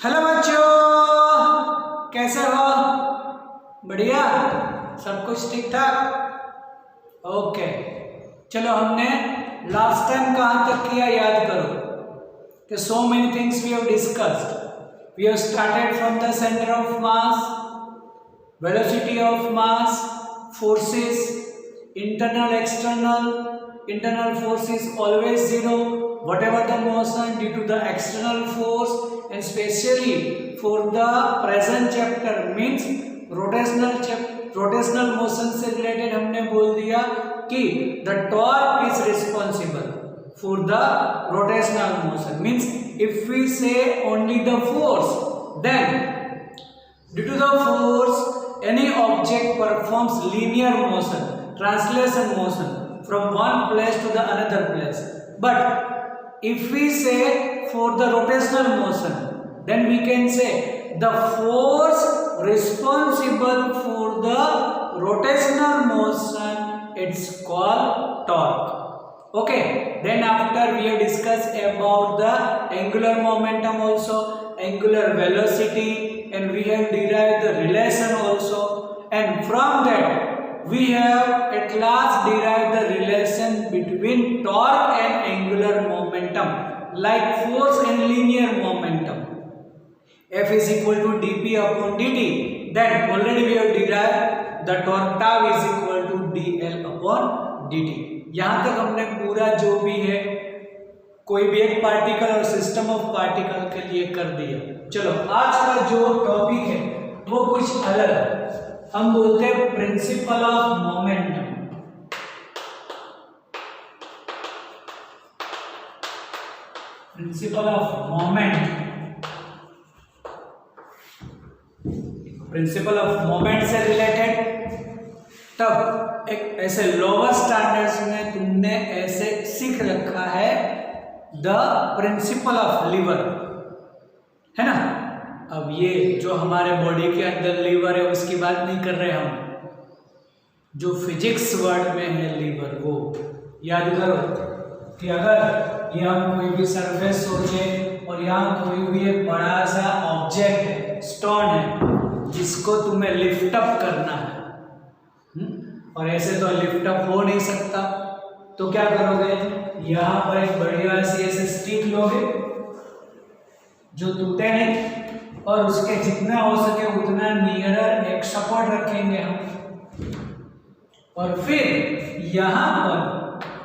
Hello बच्चों, कैसे हो? बढ़िया, सब कुछ ठीक ठाक? ओके, चलो हमने लास्ट टाइम कहाँ तक किया याद करो कि so many things we have discussed. We have started from the center of mass, velocity of mass, forces, internal, external. Internal force is always zero. Whatever the motion due to the external force, and especially for the present chapter means rotational motion से related हमने बोल दिया कि the torque is responsible for the rotational motion. Means if we say only the force, then due to the force any object performs linear motion, translation motion from one place to the another place. But if we say for the rotational motion, then we can say the force responsible for the rotational motion, it's called torque. Okay, then after we have discussed about the angular momentum also, angular velocity, and we have derived the relation also, and from that we have at last derived the relation between torque and angular momentum, like force and linear momentum. F is equal to dp upon dt. Then already we have derived the torque tau is equal to dl upon dt. यहाँ तक हमने पूरा जो भी है कोई भी एक पार्टिकल और सिस्टम ऑफ पार्टिकल के लिए कर दिया. चलो आज का जो टॉपिक है वो कुछ अलग है. हम बोलते हैं principle of momentum. Principle of moment. Principle of moment से रिलेटेड तब एक ऐसे लोअर स्टैंडर्ड्स में तुमने ऐसे सीख रखा है द प्रिंसिपल ऑफ लीवर, है ना. अब ये जो हमारे बॉडी के अंदर लीवर है उसकी बात नहीं कर रहे हम. जो फिजिक्स वर्ड में है लीवर, वो याद करो कि अगर ये हम कोई भी सरफेस सोचे और यहाँ कोई भी एक बड़ा सा ऑब्जेक्ट है, स्टोन है, जिसको तुम्हें लिफ्ट अप करना है, और ऐसे तो लिफ्ट अप हो नहीं सकता, तो क्या करोगे? यहाँ पर एक बढ़िया सी ऐसे स्टिक लोगे जो टूटे नहीं, और उसके जितना हो सके उतना नियरर एक सपोर्ट रखेंगे हम, और फिर यहाँ पर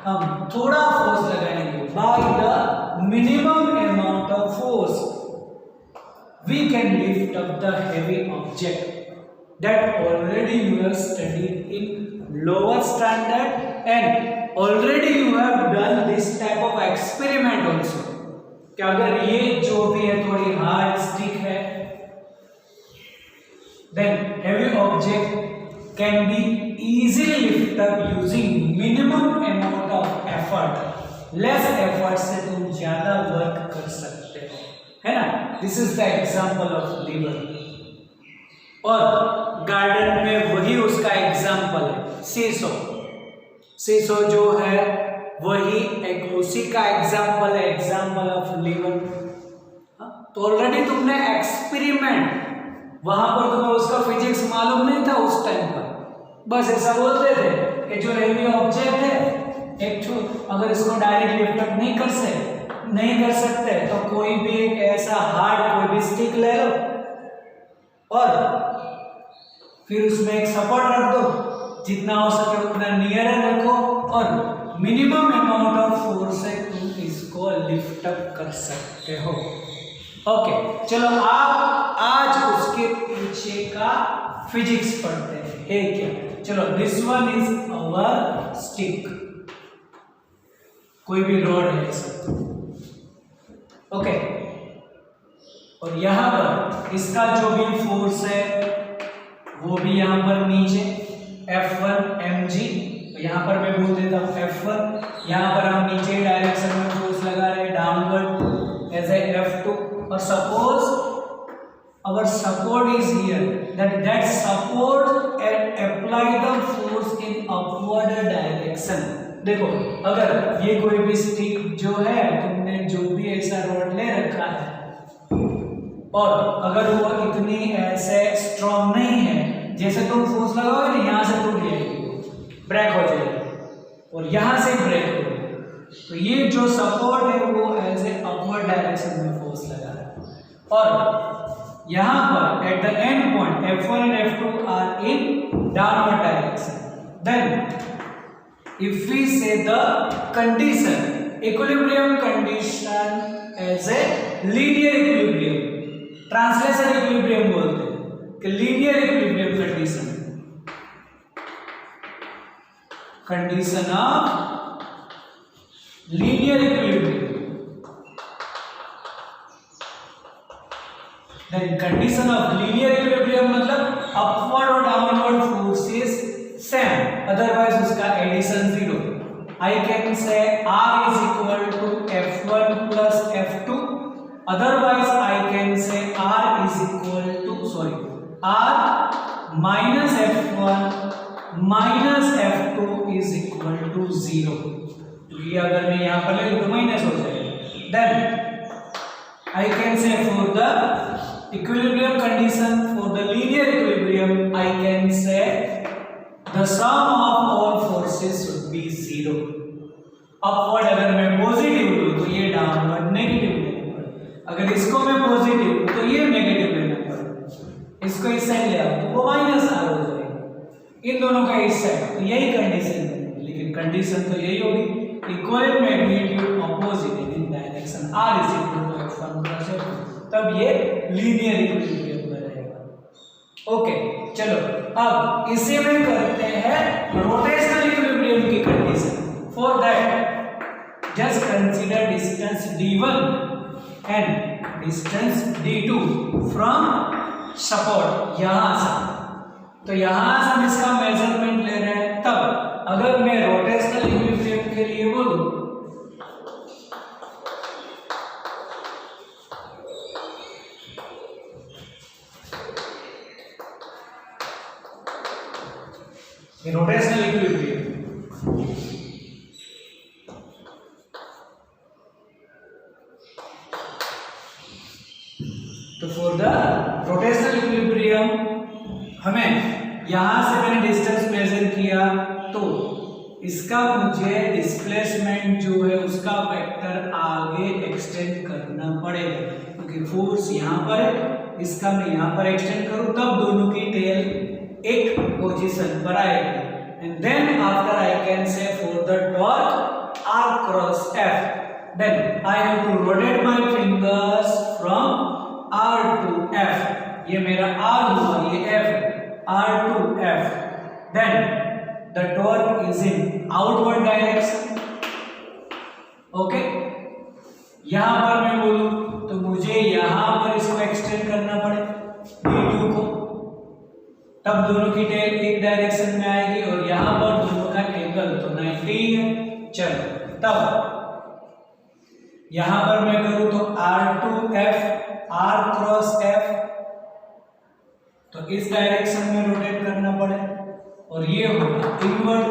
हम थोड़ा फोर्स लगाएंगे. By the minimum amount of force we can lift up the heavy object. that already you have studied in lower standard, and already you have done this type of experiment also कि अगर ये जो भी है थोड़ी hard stick है, then heavy object can be easily lifted up using minimum amount of effort. less effort से तुम ज्यादा वर्क कर सकते हो, है ना. this is the example of lever. और गार्डन में वही उसका एग्जाम्पल है सीसो. सीसो जो है वही एक उसी का एग्जाम्पल है, एग्जाम्पल ऑफ लीवर. तो ऑलरेडी तुमने एक्सपेरिमेंट, वहां पर तुम्हें उसका फिजिक्स मालूम नहीं था उस टाइम पर, बस ऐसा बोलते थे कि जो हेवी ऑब्जेक्ट है एक अगर इसको डायरेक्ट लिफ्ट अप नहीं कर सकते तो कोई भी एक ऐसा हार्ड कोई भी स्टिक ले लो और फिर उसमें एक सपोर्ट रख दो, जितना हो सके उतना नियर रखो, और मिनिमम अमाउंट ऑफ फोर्स से तुम इसको लिफ्ट अप कर सकते हो. ओके, चलो आप आज उसके पीछे का फिजिक्स पढ़ते हैं. है क्या? चलो, this one is our stick. कोई भी रोड है इसका. ओके, और यहाँ पर इसका जो भी फोर्स है वो भी यहाँ पर नीचे F1 mg, यहाँ पर मैं बोल देता हूँ F1. यहाँ पर हम नीचे डायरेक्शन में फोर्स लगा रहे हैं डाउनवर्ड एज ए F2. और suppose our support is here, that support and apply the force in upward direction. देखो, अगर ये कोई भी स्टिक जो है तुमने जो भी ऐसा रोड ले रखा है और अगर वो इतनी ऐसे स्ट्रॉन्ग नहीं है, जैसे तुम फोर्स लगाओगे ना यहाँ से टूट जाएगी, ब्रेक हो जाएगी और यहाँ से ब्रेक हो, तो ये जो सपोर्ट है वो एज ए अपवर्ड डायरेक्शन में फोर्स लगा है। और यहाँ पर at the end point F1 and F2 are in downward direction. Then if we say the condition equilibrium condition as a linear equilibrium, translation equilibrium बोलते हैं कि linear equilibrium condition of linear equilibrium. Then condition of linear equilibrium मतलब upward और downward forces same, otherwise उसका addition 0। I can say R is equal to F1 plus F2, otherwise I can say R is equal to R minus F1 minus F2 is equal to 0। ये अगर मैं यहाँ पर ले लूँ तो minus हो जाएगा। Then I can say for the equilibrium condition, for the linear equilibrium, I can say the sum of all forces should be 0। Upward अगर मैं पॉजिटिव लूँ तो ये डाउनवर्ड नेगेटिव लेना पड़े, अगर इसको मैं पॉजिटिव लूँ तो ये नेगेटिव लेना पड़े, इसको इस साइड ले आओ तो वो माइनस आर हो जाएगा, इन दोनों का इस साइड, तो यही कंडीशन है। लेकिन कंडीशन तो यही होगी equal magnitude opposite in direction R is equal to F1 plus F2, तब ये लीनियर इक्विलिब्रियम में रहेगा। ओके चलो अब इसी में करते हैं रोटेशनल इक्विलिब्रियम की condition. For that, just consider distance d1 and distance d2 from support यहाँ से, तो यहाँ से हम इसका मेजरमेंट ले रहे हैं। तब अगर मैं रोटेशनल इक्विलिब्रियम के लिए बोलूँ रोटेशनल इक्विलिब्रियम, तो फॉर द रोटेशनल इक्विलिब्रियम हमें यहां से मैंने डिस्टेंस मेजर किया तो इसका मुझे डिस्प्लेसमेंट जो है उसका वेक्टर आगे एक्सटेंड करना पड़ेगा, क्योंकि फोर्स यहाँ पर है, इसका मैं यहाँ पर एक्सटेंड करूँ तब दोनों की टेल एक पोजीशन पर आएगी। And then after I can say for the torque R cross F, then I have to rotate my fingers from R to F, ये मेरा R हुआ, ये F, R to F, then the torque is in outward direction। Okay यहाँ पर मैं बोलूँ तो मुझे यहाँ पर इसको एक्सटेंड करना पड़े D2 को, तब दोनों की टेल एक डायरेक्शन में आएगी और यहाँ पर दोनों का एंगल तो 90 है। चलो तब यहाँ पर मैं करूँ तो R to F, R cross F, तो इस डायरेक्शन में रोटेट करना पड़े और ये होगा इनवर्ड,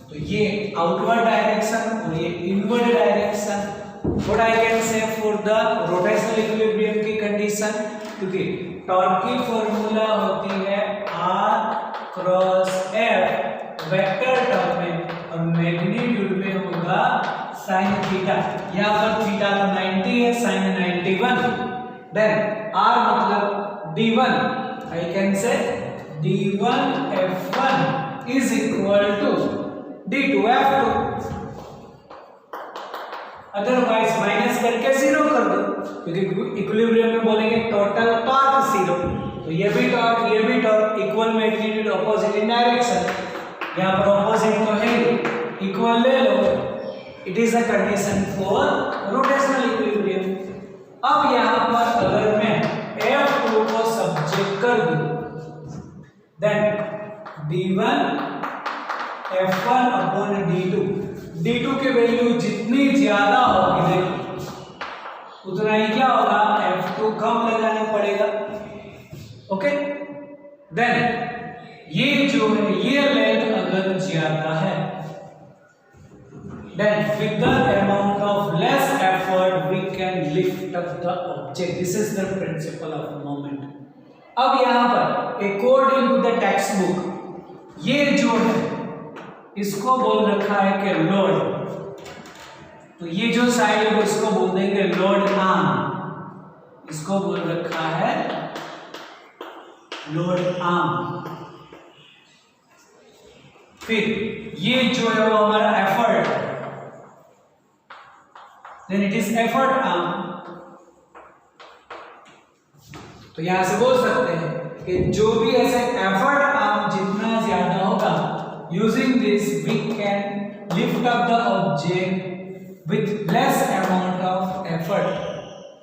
तो ये आउटवर्ड डायरेक्शन और ये inward direction. What I can say for the rotational equilibrium की कंडीशन, क्योंकि टॉर्क की फॉर्मूला होती है R cross F vector term में और मैग्नीट्यूड में होगा साइन थीटा, यहाँ पर थीटा तो 90 है, साइन 91, देन R मतलब D1, I can say D1 F1 is equal to D2 F2, otherwise minus करके 0 कर दो, क्योंकि इक्विलिब्रियम में बोलेंगे टोटल टॉर्क 0, तो ये भी torque equal magnitude opposite in direction, यहाँ पर अपोजिट तो है इक्वल ले लो, it is a condition for rotational equilibrium. अब यहाँ पर अगर मैं F2 को सब्जेक्ट कर दूं, then D1 F1 upon D2 की वैल्यू जितनी ज्यादा होगी देखो उतना ही क्या होगा, F2 कम लगाना पड़ेगा। ओके देन ये जो है ये लेंथ अगर ज्यादा है, then with the amount of less effort lift up the object. This is the principle of moment. अब यहाँ पर according to the textbook ये जो है इसको बोल रखा है कि लोड, तो ये जो साइड है इसको बोल देंगे लोड आर्म, इसको बोल रखा है लोड आर्म। फिर ये जो है वो हमारा effort, then it is effort arm. तो यहां से बोल सकते हैं कि जो भी ऐसे एफर्ट आर्म जितना ज्यादा होगा, using this we can lift up the object with less amount of effort.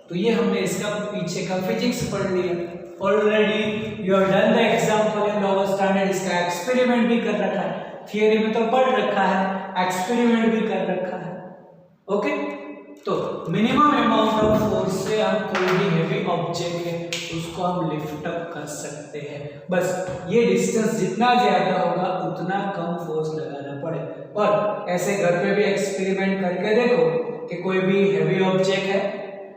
तो ये हमने इसका पीछे का फिजिक्स पढ़ लिया already, you have done the example in lower standard. इसका एक्सपेरिमेंट भी कर रखा है, थियरी में तो पढ़ रखा है, एक्सपेरिमेंट भी कर रखा है। ओके, तो मिनिमम अमाउंट ऑफ फोर्स से हम कोई भी हेवी ऑब्जेक्ट है उसको हम लिफ्ट अप कर सकते हैं। बस ये डिस्टेंस जितना ज्यादा होगा उतना कम फोर्स लगाना पड़े। और ऐसे घर पे भी एक्सपेरिमेंट करके देखो कि कोई भी हेवी ऑब्जेक्ट है,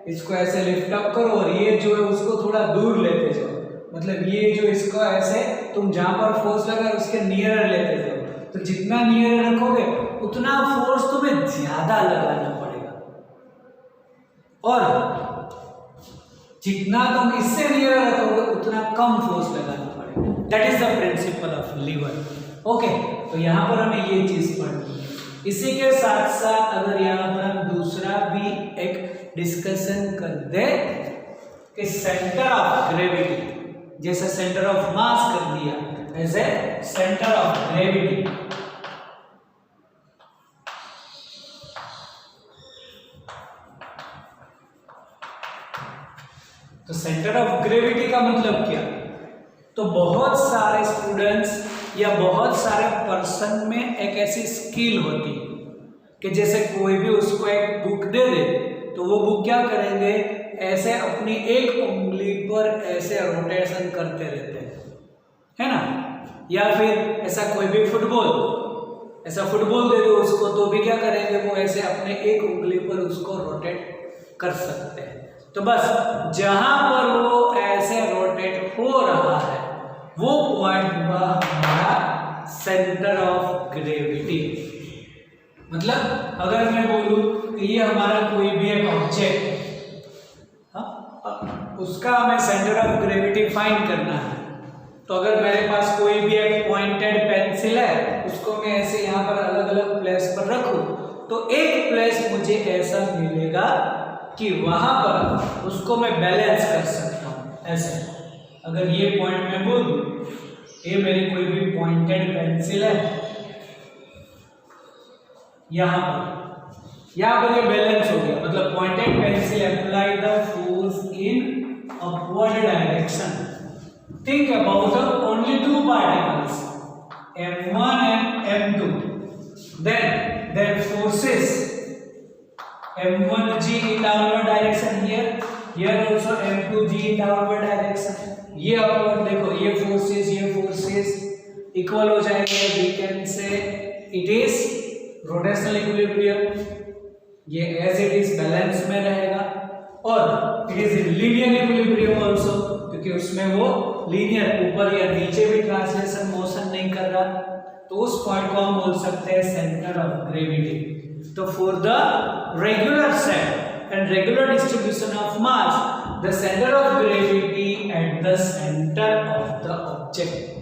इसको ऐसे लिफ्ट अप करो और ये जो है उसको थोड़ा दूर लेते जाओ, मतलब ये जो इसको ऐसे तुम जहां पर फोर्स लगा उसके नियर लेते जाओ, तो जितना नियर रखोगे उतना फोर्स तुम्हें ज्यादा लगाना पड़ेगा, और जितना तुम इससे नियर रखोगे उतना कम फोर्स लगाना पड़ेगा। That is the principle of lever. Okay, तो यहाँ पर हमें ये चीज पढ़नी है। इसी के साथ साथ अगर यहाँ पर हम दूसरा भी एक डिस्कशन कर दे कि सेंटर ऑफ ग्रेविटी, जैसे सेंटर ऑफ मास कर दिया as a centre of gravity. तो सेंटर ऑफ ग्रेविटी का मतलब क्या? तो बहुत सारे स्टूडेंट्स या बहुत सारे पर्सन में एक ऐसी स्किल होती है कि जैसे कोई भी उसको एक बुक दे दे तो वो बुक क्या करेंगे, ऐसे अपनी एक उंगली पर ऐसे रोटेशन करते रहते हैं, है ना। या फिर ऐसा कोई भी ऐसा फुटबॉल दे दो उसको तो भी क्या करेंगे, वो ऐसे अपने एक उंगली पर उसको रोटेट कर सकते हैं। तो बस जहां पर वो ऐसे रोटेट हो रहा है वो पॉइंट हुआ हमारा सेंटर ऑफ ग्रेविटी। मतलब अगर मैं बोलूं कि ये हमारा कोई भी एक ऑब्जेक्ट, उसका हमें सेंटर ऑफ ग्रेविटी फाइंड करना है, तो अगर मेरे पास कोई भी एक पॉइंटेड पेंसिल है उसको मैं ऐसे यहाँ पर अलग अलग प्लेस पर रखूं तो एक प्लेस मुझे ऐसा मिलेगा कि वहां पर उसको मैं बैलेंस कर सकता हूं। ऐसे अगर ये पॉइंट मैं बोल दूं, ये मेरी कोई भी पॉइंटेड पेंसिल है, यहाँ पर ये बैलेंस हो गया, मतलब pointed pencil apply the force in upward direction. Think about only two particles m1 and m2, then their forces m1g in downward direction here also m2g in downward direction। ये upward देखो, ये forces equal हो जाएंगे, we can say it is rotational equilibrium, ये as it is balance में रहेगा, और it is in linear equilibrium also, क्योंकि उसमें वो लीनियर ऊपर या नीचे भी ट्रांसलेशन मोशन नहीं कर रहा, तो उस पॉइंट को हम बोल सकते हैं सेंटर ऑफ ग्रेविटी। तो for the regular set and regular distribution of mass, the center of gravity at the center of the object।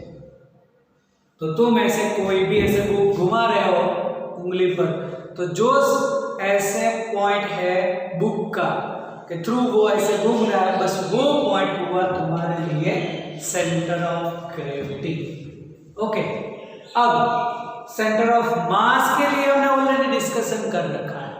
तो तुम ऐसे कोई भी ऐसे बुक घुमा रहे हो उंगली पर, तो जो ऐसे पॉइंट है बुक का के थ्रू वो ऐसे घूम रहा है, बस वो पॉइंट हुआ तुम्हारे लिए सेंटर ऑफ ग्रेविटी। ओके, अब सेंटर ऑफ मास के लिए हमने ऑलरेडी डिस्कशन कर रखा है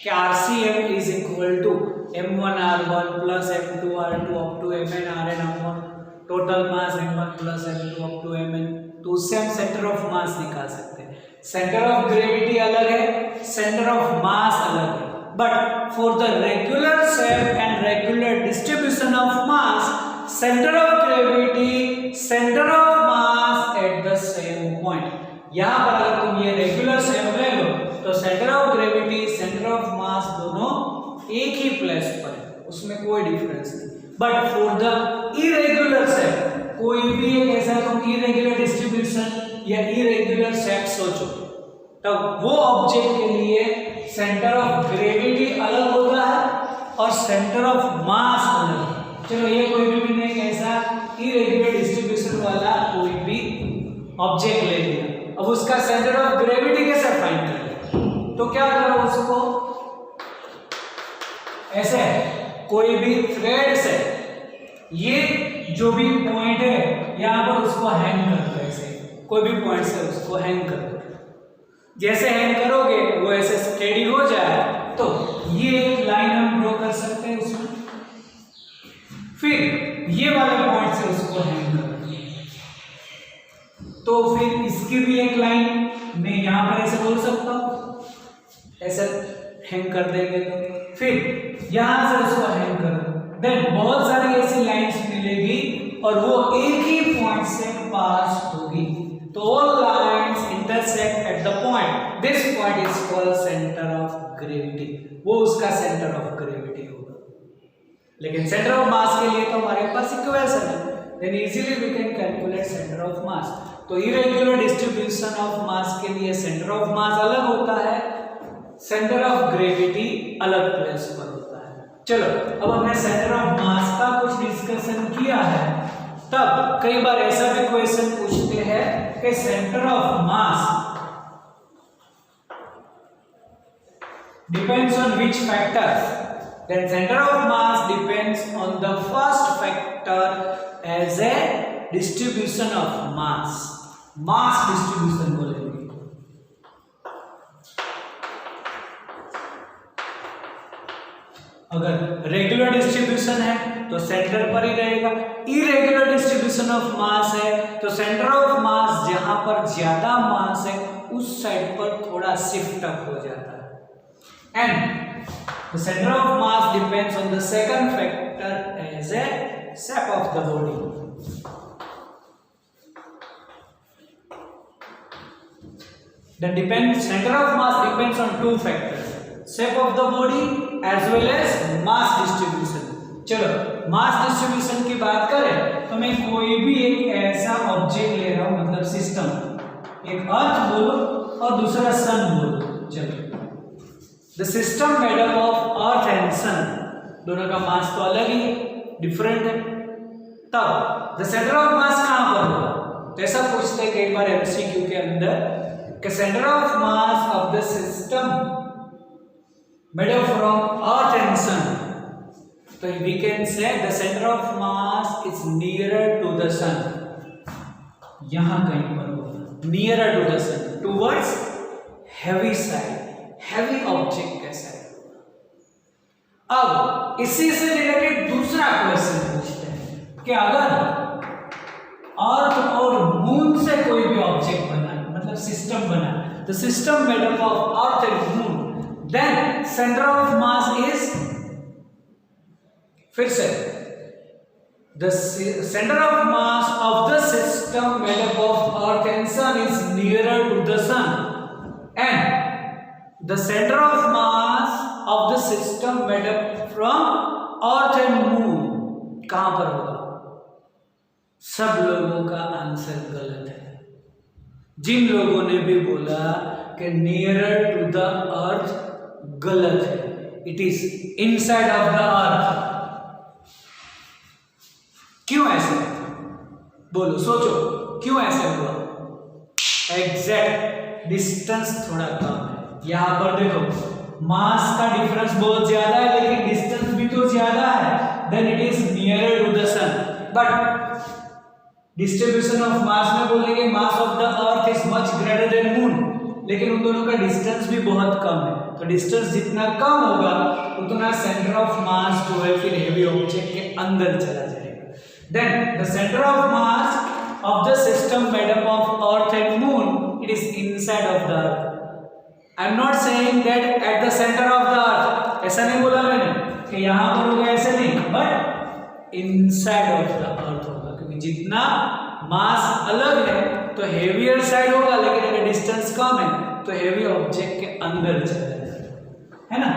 कि RCM is equal to m1r1 plus m2r2 up to mn rn upon total mass m1 plus m2 up to mn। तो उससे हम सेंटर ऑफ मास निकाल सकते हैं। सेंटर ऑफ ग्रेविटी अलग है, सेंटर ऑफ मास अलग है, but for the regular shape and regular distribution of mass, centre of gravity, centre of mass at the same point. यहाँ पर अगर तुम ये रेगुलर शेप ले लो तो centre of gravity, centre of मास दोनों एक ही प्लेस पर उसमें कोई डिफरेंस नहीं। But for the irregular shape, कोई भी एक ऐसा तुम इरेगुलर डिस्ट्रीब्यूशन या इरेगुलर शेप सोचो, तब वो ऑब्जेक्ट के लिए सेंटर ऑफ ग्रेविटी अलग होता है और सेंटर ऑफ मास अलग। चलो ये कोई भी एक ऐसा इरेगुलर डिस्ट्रीब्यूशन वाला कोई भी ऑब्जेक्ट ले लिया, अब उसका सेंटर ऑफ ग्रेविटी कैसे फाइंड करें? तो क्या करो, उसको ऐसे कोई भी थ्रेड से ये जो भी पॉइंट है यहाँ पर उसको हैंग कर दो, ऐसे कोई भी पॉइंट से उसको हैंग कर दो। जैसे हैंग करोगे वो ऐसे स्टेडी हो जाए तो ये एक लाइन हम ड्रॉ कर सकते हैं उसमें, फिर ये वाले पॉइंट से उसको हैंग कर दो, तो फिर इसकी भी एक लाइन मैं यहां पर ऐसे बोल सकता हूं, ऐसे हैंग कर देंगे तो फिर यहां से उसको हैंग कर दो, देन बहुत सारी ऐसी लाइंस मिलेगी और वो एक ही पॉइंट से पास होगी। तो all lines intersect at the point, this point is called centre of gravity, वो उसका सेंटर ऑफ ग्रेविटी होगा। लेकिन सेंटर ऑफ मास के लिए तो हमारे पास इक्वेशन है, then easily we can calculate centre of mass. तो इरेगुलर डिस्ट्रीब्यूशन ऑफ मास के लिए सेंटर ऑफ मास अलग होता है, सेंटर ऑफ ग्रेविटी अलग प्लेस पर होता है। चलो अब हमने सेंटर ऑफ मास का कुछ डिस्कशन किया है, तब कई बार ऐसा भी क्वेश्चन पूछते हैं कि centre of mass depends on which factor, then center of mass depends on the first factor as a distribution of mass distribution बोलेंगे। अगर रेगुलर डिस्ट्रीब्यूशन है तो सेंटर पर ही रहेगा, इरेगुलर डिस्ट्रीब्यूशन ऑफ मास है तो सेंटर ऑफ मास जहां पर ज्यादा मास है उस साइड पर थोड़ा शिफ्ट अप हो जाता है। And the center of mass depends on the second factor as a shape of the body. Center of mass depends on two factors, shape of the body as well as mass distribution. चलो mass distribution की बात करें तो मैं कोई भी एक ऐसा ऑब्जेक्ट ले रहा हूं, मतलब सिस्टम, एक अर्थ बोलो और दूसरा सन बोलो। चलो The system made up of Earth and Sun, दोनों का मास तो अलग ही डिफरेंट है, तब the center of mass कहाँ पर होगा? तो ऐसा पूछते हैं कई बार MCQ के अंदर कि center of mass of the system made up from Earth and Sun, तो we can say the center of mass is nearer to the Sun, यहाँ कहीं पर होगा nearer to the Sun, towards heavy side, heavy object कैसा है। अब इसी से रिलेटेड दूसरा क्वेश्चन पूछते हैं कि अगर अर्थ और मून से कोई भी ऑब्जेक्ट बना, मतलब सिस्टम बना, the system made up of earth and moon, then centre of mass is, फिर से the centre of mass of the system made up of earth and sun is nearer to the sun, and the center of mass of the system made up from earth and moon कहां पर होगा? सब लोगों का answer गलत है। जिन लोगों ने भी बोला कि nearer to the earth, गलत है, it is inside of the earth। क्यों ऐसे? बोलो, सोचो क्यों ऐसे हुआ? एग्जैक्ट डिस्टेंस थोड़ा कम है। यहां पर देखो मास का डिफरेंस बहुत ज्यादा है लेकिन डिस्टेंस भी तो ज्यादा है, then it is nearer to the sun. But distribution of mass में बोलेंगे mass of the earth is much greater than moon, लेकिन उन दोनों का डिस्टेंस भी बहुत कम है, तो डिस्टेंस जितना कम होगा उतना सेंटर ऑफ मास जो है फिर हेवी ऑब्जेक्ट के अंदर चला जाएगा। Then the centre of mass of the system made up of earth and moon, it is inside of the earth. I am not saying that at the centre of the earth, ऐसा नहीं बोला मैंने कि यहां पर होगा, ऐसे नहीं, बट इनसाइड ऑफ द अर्थ होगा, क्योंकि जितना मास अलग है तो हेवियर साइड होगा, लेकिन अगर डिस्टेंस कम है तो हेवी ऑब्जेक्ट के अंदर चला जाएगा, है ना।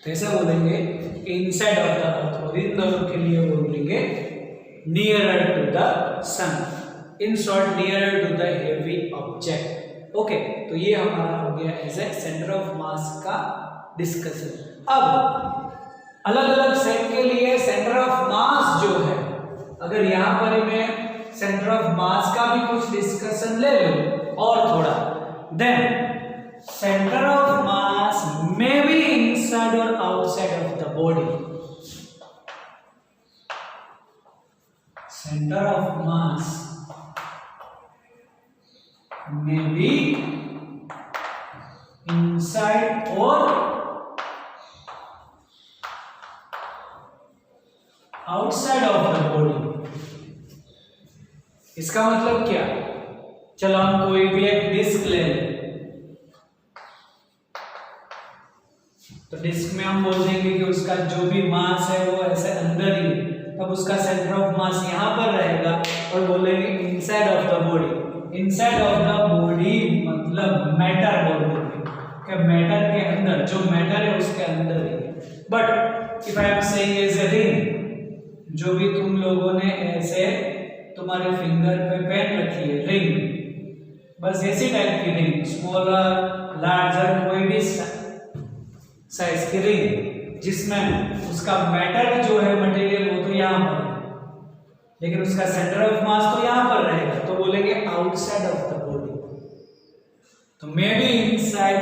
तो ऐसे बोलेंगे इनसाइड ऑफ द अर्थ, और इन दोनों के लिए बोल देंगे nearer to the sun, in short nearer to the heavy object. Okay, तो ये हमारा हो गया as a centre of mass का डिस्कशन। अब अलग अलग सेट के लिए सेंटर ऑफ मास जो है, अगर यहाँ पर मैं सेंटर ऑफ मास का भी कुछ डिस्कशन ले लूं और थोड़ा, then centre of mass may be inside or outside of the body. Center of mass may be inside or outside of the body. इसका मतलब क्या? चलो हम कोई भी एक डिस्क ले लें, तो डिस्क में हम बोल देंगे कि उसका जो भी मास है वो ऐसे अंदर ही है, तब उसका सेंटर ऑफ मास यहाँ पर रहेगा, और बोलेंगे inside of the body. Inside of the body मतलब मैटर बोल देंगे कि मैटर के अंदर, जो मैटर है उसके अंदर ही है। But if I am saying as a ring, जो भी तुम लोगों ने ऐसे तुम्हारे फिंगर पे पहन रखी है रिंग, बस ऐसी टाइप की रिंग, स्मॉलर लार्जर कोई भी साइज की रिंग, जिसमें उसका मैटर जो है मटेरियल वो तो यहाँ पर है, लेकिन उसका सेंटर ऑफ मास तो यहाँ पर रहेगा, तो बोलेंगे आउटसाइड ऑफ द बॉडी। तो maybe inside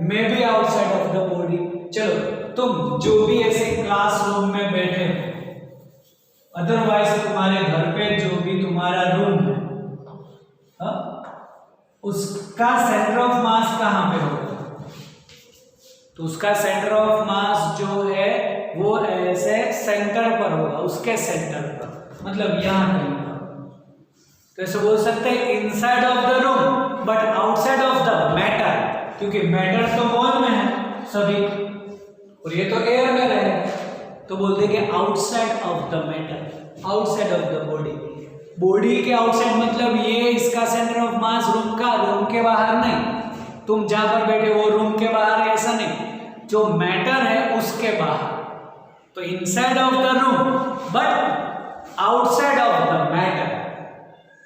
maybe outside of the body. चलो, तुम जो भी ऐसे क्लासरूम में बैठे हो, अदरवाइज तुम्हारे घर पे जो भी तुम्हारा रूम है, उसका सेंटर ऑफ मास कहाँ पे होगा? तो उसका सेंटर ऑफ मास जो है वो ऐसे सेंटर पर होगा, उसके सेंटर पर, मतलब यहाँ कहीं पर। तो ऐसे बोल सकते हैं inside of the room but outside of the matter, क्योंकि मैटर तो वॉल में है सभी, और ये तो एयर में रहेगा, तो बोल देंगे outside of the matter, outside of the body. Body के आउटसाइड मतलब ये इसका सेंटर ऑफ मास रूम का, रूम के बाहर नहीं, तुम जहां पर बैठे हो रूम के बाहर है ऐसा नहीं, जो मैटर है उसके बाहर। तो inside of the room but outside of the matter,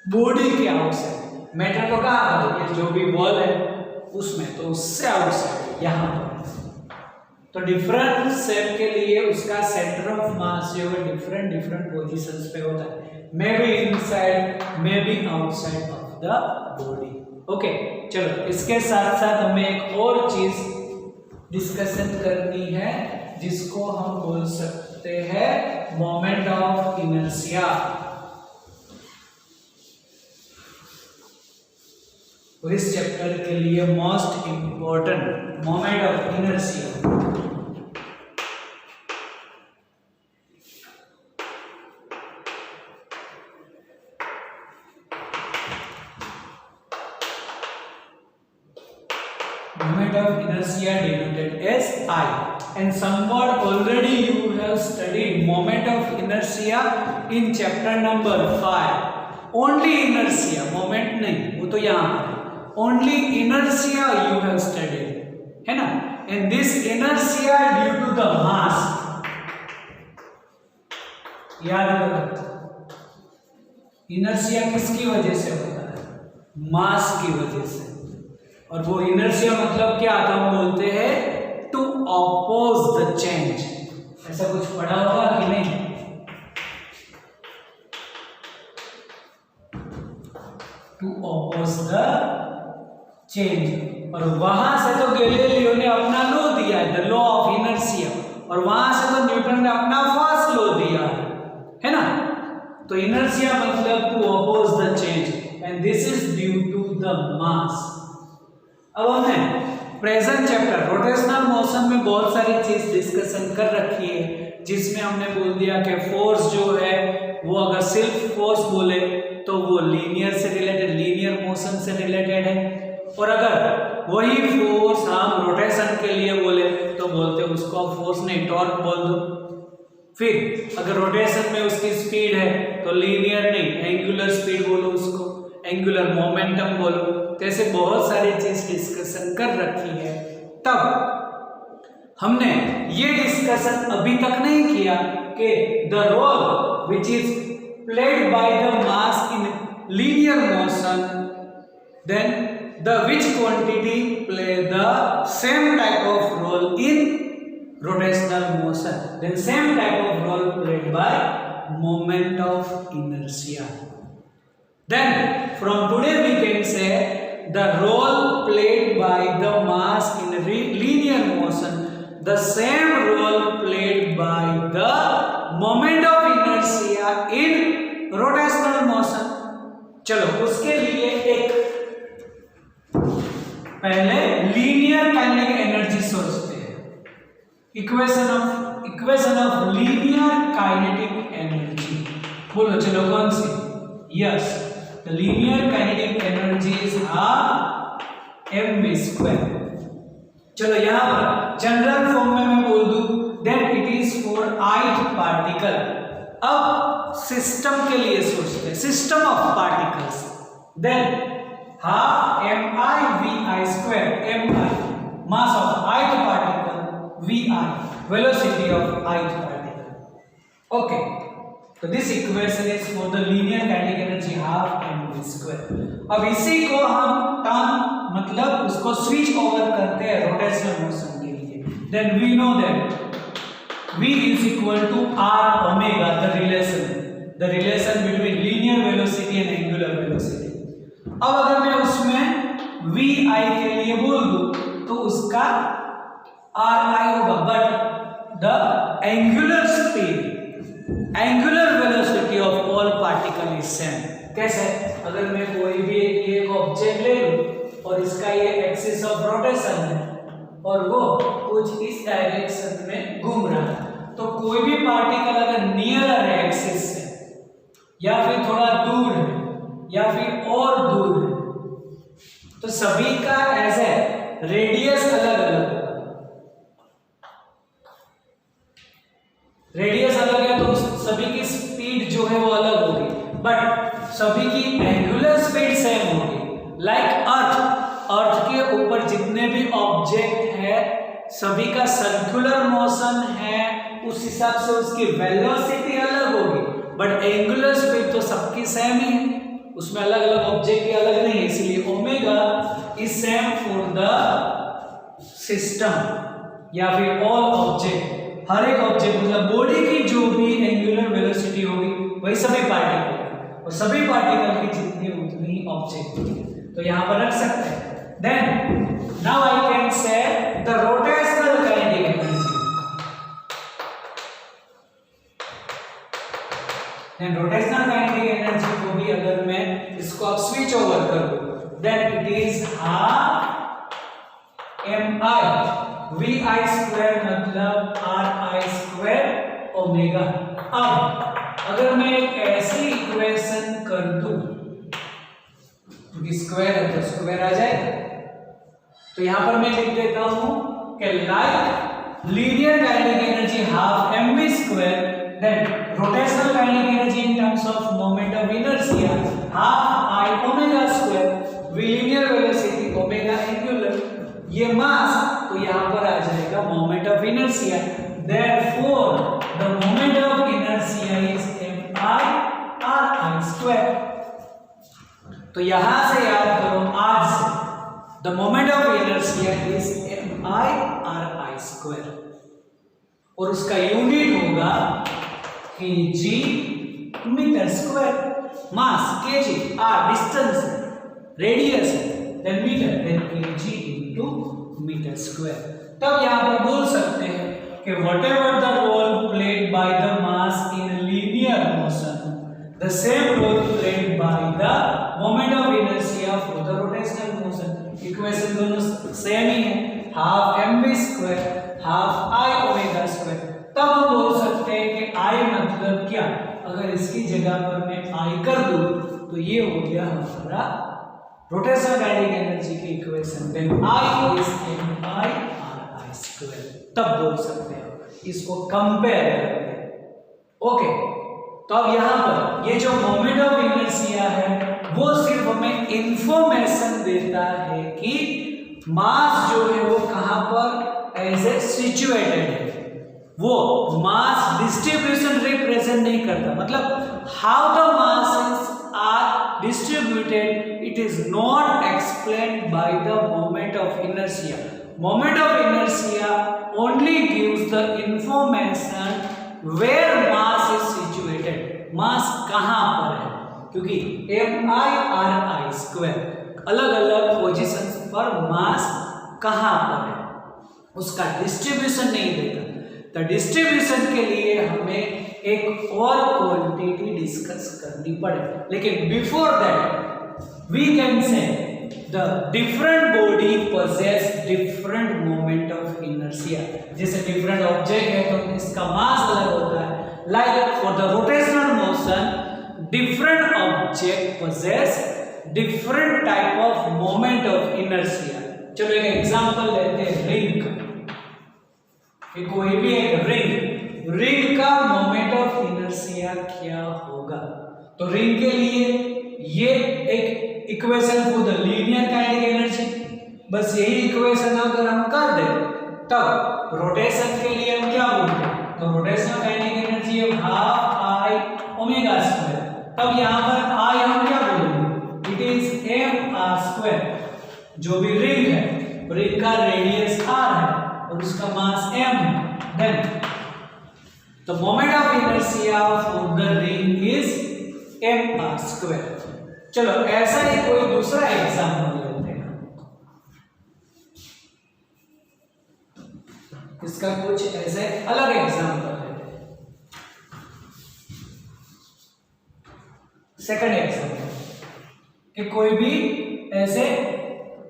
body के आउटसाइड। मैटर तो कहाँ पर, जो भी वॉल है उसमें, तो उससे आउटसाइड यहाँ पर। तो डिफरेंट शेप के लिए उसका सेंटर ऑफ मास जो है डिफरेंट डिफरेंट पोजीशंस पे होता है, may be inside maybe outside of the body. Okay, चलो इसके साथ साथ हमें एक और चीज डिस्कशन करनी है, जिसको हम बोल सकते हैं मोमेंट ऑफ इनर्शिया। और इस चैप्टर के लिए most important moment of inertia. Moment of inertia denoted as I, and somewhat already you have studied moment of inertia in chapter number 5. Only inertia, moment नहीं, वो तो यहाँ पर only inertia you have studied, है ना? And this inertia due to the mass, याद रखो, inertia किसकी वजह से होता है? मास की वजह से। और वो इनर्शिया मतलब क्या आता, हम बोलते हैं टू ऑपोज द चेंज। ऐसा कुछ पढ़ा होगा कि नहीं? To oppose the change. और वहां से तो गैलीलियो ने अपना लॉ दिया है, द लॉ ऑफ इनर्शिया, और वहां से तो न्यूटन ने अपना फर्स्ट लॉ दिया है ना? तो इनर्शिया मतलब to oppose the change, and this is due to the mass. अब हमने प्रेजेंट चैप्टर रोटेशनल मोशन में बहुत सारी चीज डिस्कशन कर रखी है, जिसमें हमने बोल दिया कि फोर्स जो है वो अगर सिर्फ फोर्स बोले तो वो लीनियर से रिलेटेड, लीनियर मोशन से रिलेटेड है, और अगर वही फोर्स हम रोटेशन के लिए बोले तो बोलते हैं उसको फोर्स नहीं टॉर्क बोल दो। फिर अगर रोटेशन में उसकी स्पीड है तो लीनियर नहीं एंगुलर स्पीड बोलो, उसको एंगुलर मोमेंटम बोलो। तो ऐसे बहुत सारी चीज डिस्कशन कर रखी है। तब हमने ये डिस्कशन अभी तक नहीं किया कि the role which is played by the mass in linear motion, then the which quantity play the same type of role in rotational motion, then same type of role played by moment of inertia. Then from today we can say the role played by the mass in linear motion, the same role played by the moment of inertia in rotational motion. चलो उसके लिए एक पहले linear kinetic energy सोचते हैं. Equation of linear kinetic energy बोलो चलो कौन सी? Yes, the linear kinetic energies are mv square. चलो यहाँ पर जनरल फॉर्म में मैं बोल दूं then it is for ith particle. अब सिस्टम के लिए सोचते हैं, system of particles, then half mi vi square, mi mass of ith particle, vi velocity of ith particle. Okay, तो this equation is for the linear kinetic energy half mv square. अब इसी को हम turn मतलब उसको switch over करते हैं rotational motion के लिए. Then we know that v is equal to r omega, the relation between linear velocity and angular velocity. अब अगर मैं उसमें vi के लिए बोल दूं तो उसका ri होगा, but the angular speed, angular velocity of all particle is same. कैसे? अगर मैं कोई भी एक ऑब्जेक्ट ले लूं और इसका ये एक्सिस ऑफ रोटेशन है और वो कुछ इस डायरेक्शन में घूम रहा है, तो कोई भी पार्टिकल अगर नियर है एक्सिस से या फिर थोड़ा दूर है या फिर और दूर है, तो सभी का एज ए रेडियस अलग अलग होगा. रेडियस अलग है तो सभी की स्पीड जो है वो अलग होगी, बट सभी की एंगुलर स्पीड सेम होगी. लाइक अर्थ के ऊपर जितने भी ऑब्जेक्ट है सभी का सर्कुलर मोशन है, उस हिसाब से उसकी वेलोसिटी अलग होगी, बट एंगुलर स्पीड तो सबकी सेम ही है, उसमें अलग अलग ऑब्जेक्ट की अलग नहीं है. इसलिए omega is same for the system या फिर ऑल ऑब्जेक्ट. हर एक ऑब्जेक्ट मतलब बॉडी की जो भी एंगुलर वेलोसिटी होगी वही सभी पार्टिकल, और सभी पार्टिकल की जितनी उतनी ऑब्जेक्ट होगी. तो यहाँ पर रख सकते हैं. Then now I can say the rotational kinetic energy. Then rotational kinetic energy को भी अगर मैं इसको अब स्विच ओवर करूं, then it is half mi vi square मतलब ri स्क्वायर ओमेगा. अब अगर मैं एक ऐसी इक्वेशन कर दूं, क्योंकि स्क्वायर है तो स्क्वायर आ जाएगा, तो यहां पर मैं लिख देता हूं कि like linear kinetic energy half mv square, then rotational kinetic energy in terms of moment of inertia half i omega square, linear velocity omega angular, ये मास तो यहां पर आ जाएगा moment of inertia. Therefore the moment of inertia is mi ri square. तो यहां से याद करो आज से the moment of inertia is mi ri square, और उसका यूनिट होगा kg मीटर स्क्वायर. मास kg, r distance, radius, then metre, then kg into metre square. तब यहां पर बोल सकते हैं कि whatever the role played by the mass in linear motion, the same role played by the moment of inertia for the rotational motion. Equation दोनों same ही है, half mv square half i omega square. तब हम बोल सकते हैं कि i मतलब क्या, अगर इसकी जगह पर मैं i कर दूं तो ये हो गया हमारा रोटेशनल काइनेटिक एनर्जी की equation. Then I is mi ri square. तब बोल सकते हैं इसको कंपेयर करके. ओके, तो अब यहां पर ये जो मोमेंट ऑफ इनर्शिया है वो सिर्फ हमें इंफॉर्मेशन देता है कि मास जो है वो कहां पर ऐसे सिचुएटेड है, वो मास डिस्ट्रीब्यूशन रिप्रेजेंट नहीं करता। मतलब how the masses are distributed it is not explained by the moment of inertia. Moment of inertia only gives the information where mass is situated, mass कहाँ पर है, क्योंकि mI/r² अलग अलग पोजीशंस पर मास कहाँ पर है उसका डिस्ट्रीब्यूशन नहीं देता। तो डिस्ट्रीब्यूशन के लिए हमें एक और क्वांटिटी डिस्कस करनी पड़े, लेकिन before that we can say the different body possess different moment of inertia. जैसे डिफरेंट ऑब्जेक्ट है तो इसका मास अलग होता है। Like for the rotational motion different object possess different type of moment of inertia। चलो एक एग्जांपल लेते हैं रिंग का, कि कोई भी एक रिंग का मोमेंट ऑफ इनर्शिया क्या होगा। तो रिंग के लिए ये एक equation for the linear kinetic energy, बस यही इक्वेशन अगर हम कर दें तब रोटेशन के लिए हम क्या बोलते हैं, तो रोटेशनल काइनेटिक एनर्जी है ½ I ω²। तब यहाँ पर I हम क्या बोलेंगे, इट इज mr²। जो भी रिंग है, रिंग का रेडियस r है और उसका मास m है, then the moment of inertia for the ring is mr²। चलो ऐसा ही कोई दूसरा एग्जांपल लेते हैं, इसका कुछ ऐसे अलग एग्जांपल है। सेकंड एग्जांपल कि कोई भी ऐसे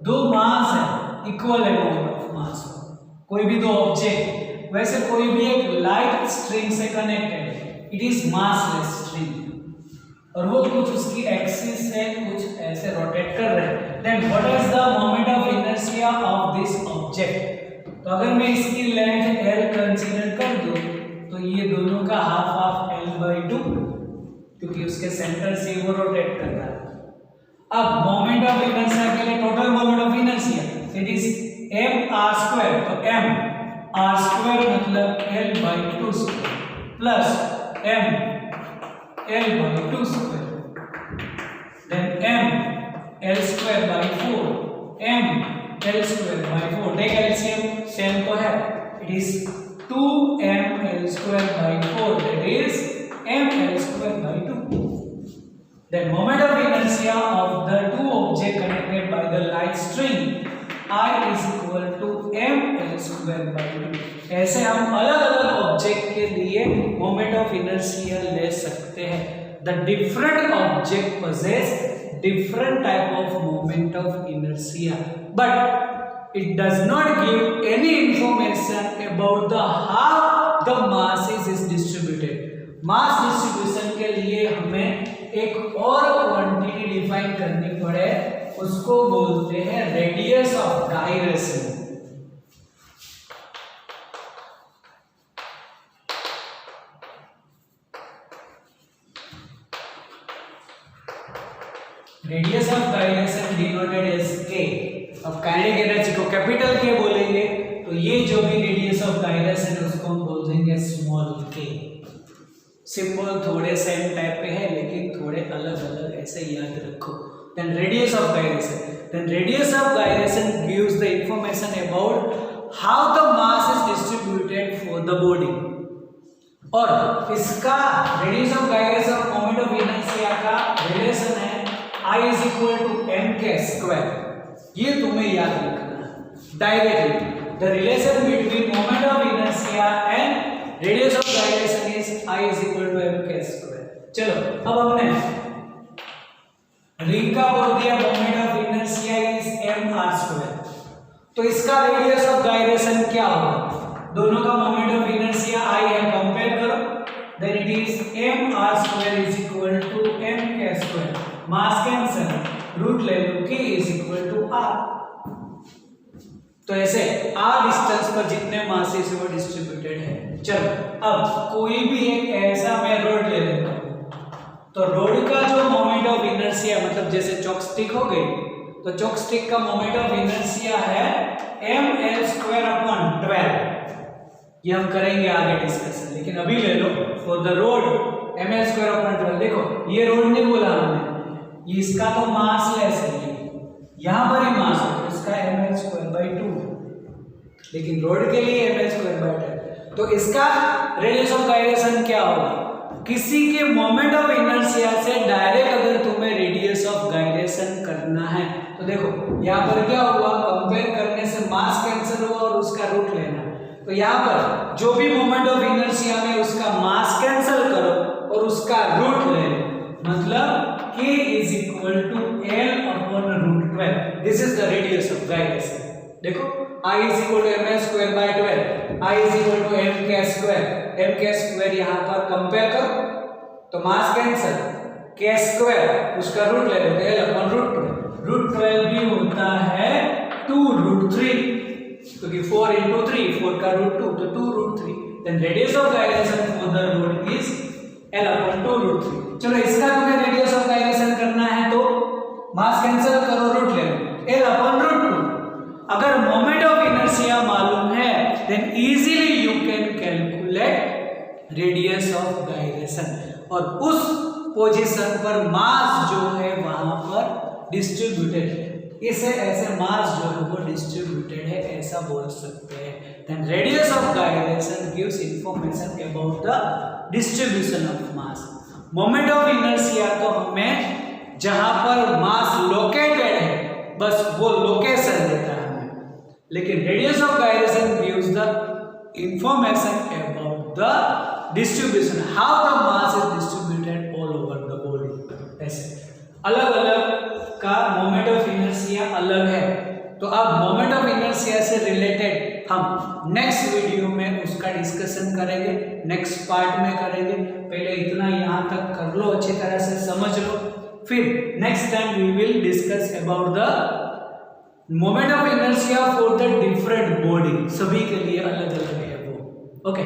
दो मास है, इक्वल अमाउंट ऑफ मास, कोई भी दो ऑब्जेक्ट, वैसे कोई भी एक लाइट स्ट्रिंग से कनेक्टेड है, इट इज मासलेस स्ट्रिंग और वो कुछ उसकी एक्सिस से कुछ ऐसे रोटेट कर रहे हैं। Then what is the moment of inertia of this object. तो अगर मैं इसकी लेंथ l कंसीडर कर दूं तो ये दोनों का हाफ l/2, क्योंकि उसके सेंटर से वो रोटेट कर रहा है। अब मोमेंट ऑफ इनर्शिया के लिए total moment of inertia it is mr²। तो m r² मतलब l/2² plus m l/2², then m l²/4 m l²/4। Take LCM, same तो है, it is 2m l²/4 that is m l²/2। Then moment of inertia of the two objects connected by the light string I is equal to m l²/2। ऐसे हम अलग अलग object के लिए moment of inertia ले सकते हैं। The different object possess different type of moment of inertia, but it does not give any information about the how the masses is distributed। Mass distribution के लिए हमें एक और क्वांटिटी डिफाइन करनी पड़े, उसको बोलते हैं radius of gyration. Radius of gyration denoted as k। अब काइनेटिक एनर्जी को कैपिटल K बोलेंगे, तो ये जो भी रेडियस ऑफ गायरेशन है उसको हम बोल देंगे स्मॉल k। सिंबल थोड़े सेम टाइप के हैं लेकिन थोड़े अलग अलग, ऐसे याद रखो। Then radius of gyration gives the information about how the mass is distributed for the body. और इसका रेडियस ऑफ गायरेशन और मोमेंट ऑफ इनर्शिया का रिलेशन है I is equal to mk²। ये तुम्हें याद रखना है directly. The relation between moment of inertia and radius of gyration is I is equal to mk²। चलो अब हमने रिंग का बोल दिया moment of inertia is mr², तो इसका रेडियस ऑफ गायरेशन क्या होगा, दोनों का मोमेंट ऑफ इनर्शिया I है, कंपेयर करो, then it is mr² is equal to mk²। Mass cancel, root ले लो, k is equal to r। तो ऐसे r डिस्टेंस पर जितने मासेस है वो डिस्ट्रीब्यूटेड है। चलो अब कोई भी एक ऐसा मैं रोड ले लेता हूं, तो रोड का जो मोमेंट ऑफ इनर्शिया मतलब जैसे चॉपस्टिक हो गई, तो चॉपस्टिक का मोमेंट ऑफ इनर्शिया है ml²/12। ये हम करेंगे आगे डिस्कशन, लेकिन अभी ले लो फॉर द रोड ml²/12। देखो ये रोड नहीं बोला हमने, ये इसका तो मास लेस है, यहां पर ही मास है तो इसका ml²/2, लेकिन रोड के लिए ml²/10। तो इसका रेडियस ऑफ गायरेशन क्या होगा? किसी के मोमेंट ऑफ इनर्शिया से डायरेक्ट अगर तुम्हें रेडियस ऑफ गायरेशन करना है तो देखो यहाँ पर क्या हुआ, कंपेयर करने से मास कैंसिल हुआ और उसका रूट लेना। तो यहाँ पर जो भी मोमेंट ऑफ इनर्शिया में उसका मास कैंसिल करो और उसका रूट ले लो, मतलब k is equal to L/√12। This is the radius of gyration. देखो I is equal to ml²/12, I is equal to mk²। यहाँ पर कंपेयर करो तो मास कैंसिल, k² उसका रूट ले लो L/√12। √12 भी होता है 2√3, क्योंकि 4 into 3, 4 का √2 तो 2√3। Then radius of gyration for the rod is L/2√3। चलो इसका तुम्हें रेडियस ऑफ गायरेशन करना है तो मास कैंसिल करो, रूट ले लो L/√2। अगर मोमेंट ऑफ इनर्शिया मालूम है then easily you can calculate radius of gyration, और उस पोजीशन पर मास जो है वहां पर डिस्ट्रीब्यूटेड है, इसे ऐसे मास जो है वो डिस्ट्रीब्यूटेड है ऐसा बोल सकते हैं। Then radius of gyration gives information about the distribution of mass. Moment of inertia तो हमें जहां पर मास लोकेटेड है बस वो लोकेशन देता है हमें, लेकिन radius of gyration gives the information about the distribution, how the mass is distributed all over the body. ऐसे अलग अलग का मोमेंट ऑफ इनर्शिया अलग है। तो अब मोमेंट ऑफ इनर्शिया से रिलेटेड हम नेक्स्ट वीडियो में उसका डिस्कशन करेंगे, नेक्स्ट पार्ट में करेंगे। पहले इतना यहाँ तक कर लो, अच्छी तरह से समझ लो, फिर next time we will discuss about the moment of inertia for the different body, सभी के लिए अलग अलग है वो। ओके।